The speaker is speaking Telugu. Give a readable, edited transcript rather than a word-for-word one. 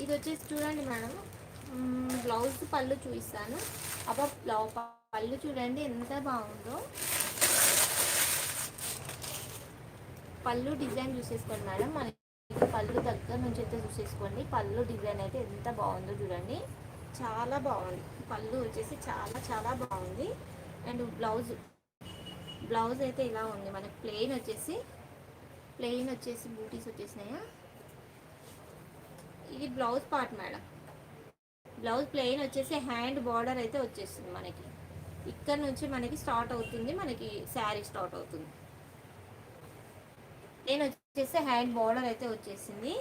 ఇది వచ్చేసి చూడండి మేడం, బ్లౌజ్ పళ్ళు చూపిస్తాను. అబ్బా పళ్ళు చూడండి ఎంత బాగుందో. పళ్ళు డిజైన్ చూసేసుకోండి మేడం, మనకి పళ్ళు దగ్గర నుంచి అయితే చూసేసుకోండి. పళ్ళు డిజైన్ అయితే ఎంత బాగుందో చూడండి, చాలా బాగుంది. పళ్ళు వచ్చేసి చాలా చాలా బాగుంది. అండ్ బ్లౌజ్ అయితే ఇలా ఉంది మనకి. ప్లెయిన్ వచ్చేసి బూటీస్ వచ్చేసినాయా. ఇది blouse part madam. Blouse plain వచ్చేసి హ్యాండ్ బార్డర్ అయితే వచ్చేస్తుంది మనకి. ఇక్కడ నుంచి మనకి స్టార్ట్ అవుతుంది, మనకి శారీ స్టార్ట్ అవుతుంది. ప్లెయిన్ వచ్చేసి హ్యాండ్ బార్డర్ అయితే వచ్చేసింది.